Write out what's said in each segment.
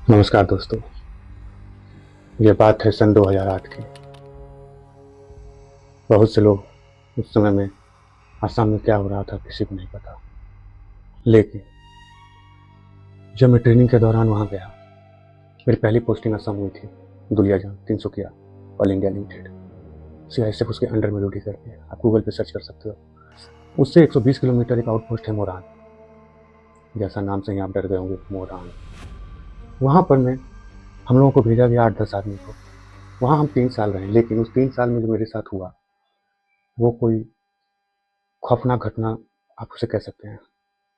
नमस्कार दोस्तों। ये बात है सन 2008 की। बहुत से लोग उस समय में असम में क्या हो रहा था किसी को नहीं पता। लेकिन जब मैं ट्रेनिंग के दौरान वहाँ गया, मेरी पहली पोस्टिंग असम हुई थी। Duliajan 300 all India limited CISF उसके अंडर में ड्यूटी करती है। आप गूगल पे सर्च कर सकते हो। उससे 120 किलोमीटर एक आउटपोस्ट है मोरान। जैसा नाम से ही आप डर गए होंगे, मोरान। वहाँ पर हम लोगों को भेजा गया 8-10 आदमी को। वहाँ हम 3 साल रहे, लेकिन उस 3 साल में जो मेरे साथ हुआ वो कोई खौफनाक घटना आप उसे कह सकते हैं।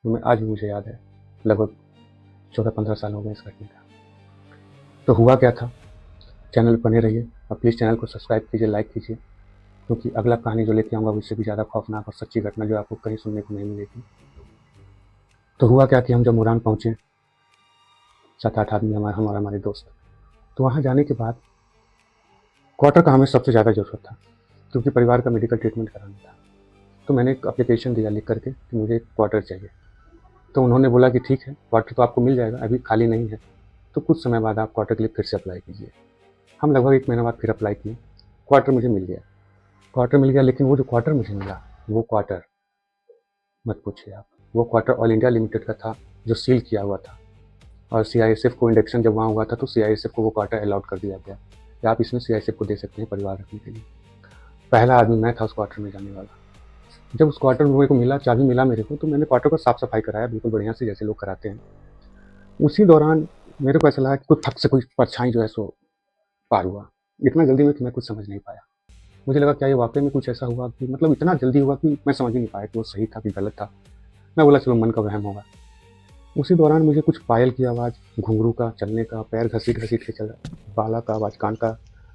जो आज भी मुझे याद है। लगभग 14-15 साल हो गए इस घटने का। तो हुआ क्या था, चैनल पर बने रहिए और प्लीज़ चैनल को सब्सक्राइब कीजिए, लाइक कीजिए, क्योंकि अगला कहानी जो लेके आऊँगा उससे भी ज़्यादा खौफनाक और सच्ची घटना जो आपको कहीं सुनने को नहीं मिलेगी। तो हुआ क्या कि हम जब मोरान पहुँचे, 7-8 आदमी हमारे दोस्त। तो वहाँ जाने के बाद क्वार्टर का हमें सबसे ज़्यादा ज़रूरत था, क्योंकि परिवार का मेडिकल ट्रीटमेंट कराना था। तो मैंने एक एप्लीकेशन दिया लिख करके कि मुझे एक क्वार्टर चाहिए। तो उन्होंने बोला कि ठीक है, क्वार्टर तो आपको मिल जाएगा, अभी खाली नहीं है, तो कुछ समय बाद आप क्वार्टर के लिए फिर से अप्लाई कीजिए। हम लगभग 1 महीना बाद फिर अप्लाई किए। क्वार्टर मुझे मिल गया। क्वार्टर मिल गया, लेकिन वो जो क्वार्टर मुझे मिला, वो क्वार्टर मत पूछिए आप। वो क्वार्टर ऑल इंडिया लिमिटेड का था, जो सील किया हुआ था। और CISF को इंडक्शन जब वहाँ हुआ था तो CISF को वो क्वार्टर अलॉट कर दिया गया कि आप इसमें CISF को दे सकते हैं परिवार रखने के लिए। पहला आदमी मैं था उस क्वार्टर में जाने वाला। जब उस क्वार्टर में मेरे को मिला, चाबी मिला मेरे को, तो मैंने क्वार्टर को साफ सफाई कराया बिल्कुल बढ़िया से, जैसे लोग कराते हैं। उसी दौरान मेरे को ऐसा लगा कि कोई फट से कोई परछाई जो है सो पार हुआ। इतना जल्दी में कि मैं कुछ समझ नहीं पाया। मुझे लगा क्या ये वाकई में कुछ ऐसा हुआ कि मतलब इतना जल्दी हुआ कि मैं समझ ही नहीं पाया कि वो सही था कि गलत था। मैं बोला चलो मन का वहम होगा। उसी दौरान मुझे कुछ पायल की आवाज़, घुंघरू का, चलने का, पैर घसीट घसीट के चला, बाला का आवाज़, कान का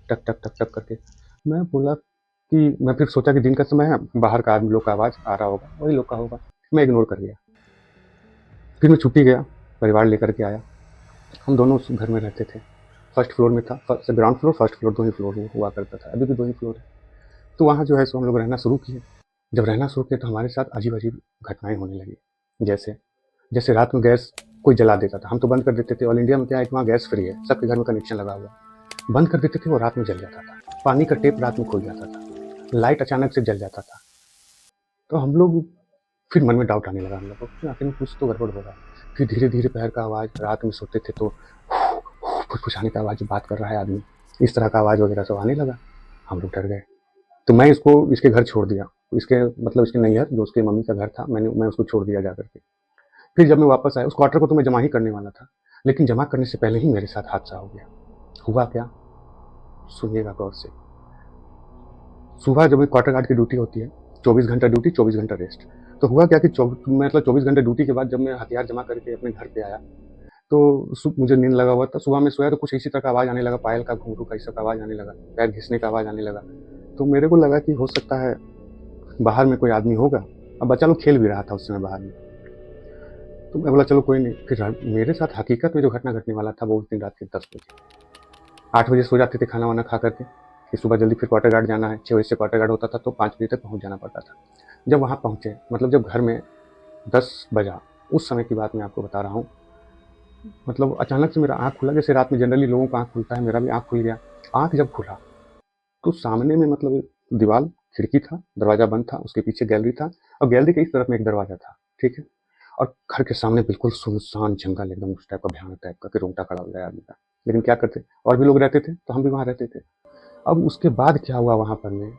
टक टक टक टक करके। मैं बोला कि मैं फिर सोचा कि दिन का समय है, बाहर का आदमी लोग का आवाज़ आ रहा होगा, वही लोग का होगा। मैं इग्नोर कर दिया। फिर मैं छुट्टी गया, परिवार लेकर के आया। हम दोनों उस घर में रहते थे। फर्स्ट फ्लोर में था, ग्राउंड फ्लोर फर्स्ट फ्लोर, 2 ही फ्लोर हुआ करता था, अभी भी 2 ही फ्लोर है। तो वहाँ जो है सो हम लोग रहना शुरू किए। जब रहना शुरू किए तो हमारे साथ अजीब अजीब घटनाएं होने लगी। जैसे जैसे रात में गैस कोई जला देता था, हम तो बंद कर देते थे। ऑल इंडिया में क्या है कि वहाँ गैस फ्री है, सबके घर में कनेक्शन लगा हुआ। बंद कर देते थे, वो रात में जल जाता था। पानी का टेप रात में खुल जाता था। लाइट अचानक से जल जाता था। तो हम लोग फिर मन में डाउट आने लगा हम लोग को कि आखिर में कुछ तो गड़बड़ होगा। फिर धीरे धीरे पैर का आवाज़, रात में सोते थे तो फुसफुसाने का आवाज़, बात कर रहा है आदमी, इस तरह का आवाज़ वगैरह सब आने लगा। हम लोग डर गए। तो मैं इसके घर छोड़ दिया। इसके मतलब इसके नैहर जो उसके मम्मी का घर था, मैं उसको छोड़ दिया जा करके। फिर जब मैं वापस आया, उस क्वार्टर को तो मैं जमा ही करने वाला था, लेकिन जमा करने से पहले ही मेरे साथ हादसा हो गया। हुआ क्या, सुनिएगा गौर से। सुबह जब क्वार्टर गार्ड की ड्यूटी होती है, 24 घंटा ड्यूटी 24 घंटा रेस्ट। तो हुआ क्या कि 24 घंटे ड्यूटी के बाद जब मैं हथियार जमा करके अपने घर पे आया, तो मुझे नींद लगा हुआ था। सुबह में सोया तो कुछ इसी तरह का आवाज़ आने लगा, पायल का, घुंघरू का, इस सब का आवाज़ आने लगा, पैर घिसने का आवाज़ आने लगा। तो मेरे को लगा कि हो सकता है बाहर में कोई आदमी होगा। अब बच्चा लोग खेल भी रहा था उस समय बाहर में। तो मैं बोला चलो कोई नहीं। फिर मेरे साथ हकीकत में जो घटना घटने वाला था वो उस दिन रात के 10 बजे। 8 बजे सो जाते थे खाना वाना खा करके, कि सुबह जल्दी फिर क्वार्टर गार्ड जाना है। 6 बजे से क्वार्टर गार्ड होता था तो 5 बजे तक पहुँच जाना पड़ता था। जब वहाँ पहुँचे, मतलब जब घर में 10 बजा, उस समय की बात मैं आपको बता रहा हूँ। मतलब अचानक से मेरा आँख खुला, जैसे रात में जनरली लोगों का आँख खुलता है, मेरा भी आँख खुल गया। आँख जब खुला तो सामने में मतलब दीवार, खिड़की था, दरवाज़ा बंद था, उसके पीछे गैलरी था, और गैलरी के इस तरफ में एक दरवाज़ा था, ठीक है। और घर के सामने बिल्कुल सुनसान जंगल, एकदम उस टाइप का, भयानक टाइप का, कि रोंगटा खड़ा हो जाए आदमी का। लेकिन क्या करते, और भी लोग रहते थे तो हम भी वहाँ रहते थे। अब उसके बाद क्या हुआ वहाँ पर में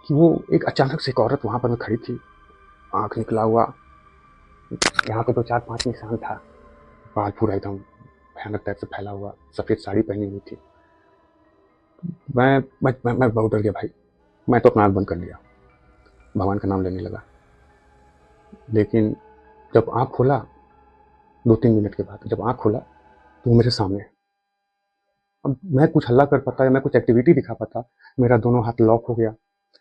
कि वो एक अचानक से एक औरत वहाँ पर में खड़ी थी, आँख निकला हुआ, यहाँ पे तो 4-5 निशान था, बाल पूरा एकदम भयानक टाइप से फैला हुआ, सफ़ेद साड़ी पहनी हुई थी। मैं बहुत डर गया भाई। मैं तो अपना आँख बंद कर लिया, भगवान का नाम लेने लगा। लेकिन जब आँख खोला, 2-3 मिनट के बाद जब आँख खोला तो वो मेरे सामने। अब मैं कुछ हल्ला कर पाता या मैं कुछ एक्टिविटी दिखा पाता, मेरा दोनों हाथ लॉक हो गया,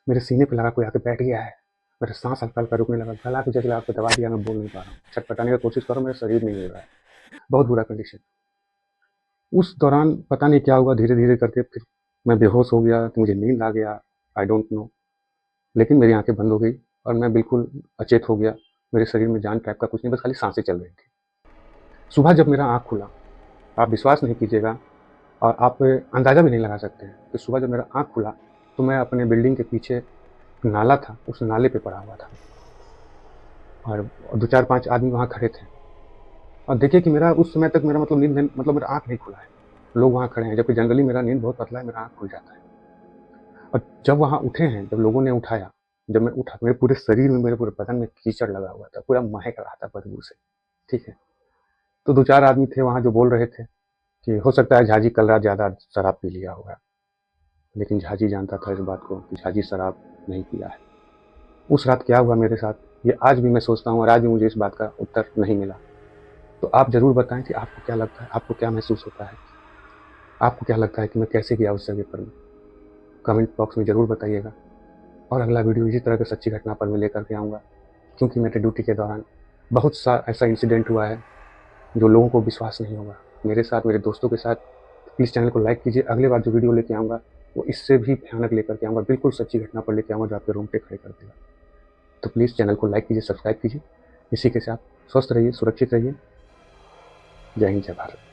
मेरे सीने पे लगा कोई आके बैठ गया है। मेरा सांस हल्का हल्का रुकने लगा, गला को जैसे लगा के दबा दिया, मैं बोल नहीं पा रहा हूँ, छटपटाने की कोशिश कर रहा हूँ, मेरा शरीर नहीं हिल रहा है, बहुत बुरा कंडीशन। उस दौरान पता नहीं क्या हुआ, धीरे धीरे करके फिर मैं बेहोश हो गया, तो मुझे नींद आ गया, आई डोंट नो। लेकिन मेरी आंखें बंद हो गई और मैं बिल्कुल अचेत हो गया। मेरे शरीर में जान टाइप का कुछ नहीं, बस खाली सांसें चल रही थी। सुबह जब मेरा आँख खुला आप विश्वास नहीं कीजिएगा और आप अंदाज़ा भी नहीं लगा सकते हैं कि सुबह जब मेरा आँख खुला तो मैं अपने बिल्डिंग के पीछे एक नाला था, उस नाले पे पड़ा हुआ था और 2-4-5 आदमी वहाँ खड़े थे। और देखिए कि मेरा उस समय तक मेरा मतलब नींद नहीं, मतलब मेरा आँख नहीं खुला है। लोग वहाँ खड़े हैं, जबकि जनरली मेरा नींद बहुत पतला है, मेरा आँख खुल जाता है। और जब वहाँ उठे हैं, जब लोगों ने उठाया, जब मैं उठा, मेरे पूरे शरीर में, मेरे पूरे बदन में कीचड़ लगा हुआ था, पूरा महक रहा था बदबू से, ठीक है। तो 2-4 आदमी थे वहाँ जो बोल रहे थे कि हो सकता है झाजी कल रात ज़्यादा शराब पी लिया होगा। लेकिन झाजी जानता था इस बात को कि झाजी शराब नहीं पिया है। उस रात क्या हुआ मेरे साथ, ये आज भी मैं सोचता हूँ और आज भी मुझे इस बात का उत्तर नहीं मिला। तो आप ज़रूर बताएँ कि आपको क्या लगता है, आपको क्या महसूस होता है? आपको क्या लगता है कि मैं कैसे गया उस जगह पर? कमेंट बॉक्स में ज़रूर बताइएगा। और अगला वीडियो इसी तरह की सच्ची घटना पर मैं लेकर के आऊँगा, क्योंकि मेरे ड्यूटी के दौरान बहुत सा ऐसा इंसिडेंट हुआ है जो लोगों को विश्वास नहीं होगा। मेरे साथ, मेरे दोस्तों के साथ। प्लीज़ चैनल को लाइक कीजिए। अगली बार जो वीडियो लेके आऊँगा वो इससे भी भयानक लेकर के आऊँगा, बिल्कुल सच्ची घटना पर लेके आऊँगा जो आपके रूम पे खड़े कर देगा। तो प्लीज़ चैनल को लाइक कीजिए, सब्सक्राइब कीजिए। इसी के साथ स्वस्थ रहिए, सुरक्षित रहिए। जय हिंद, जय भारत।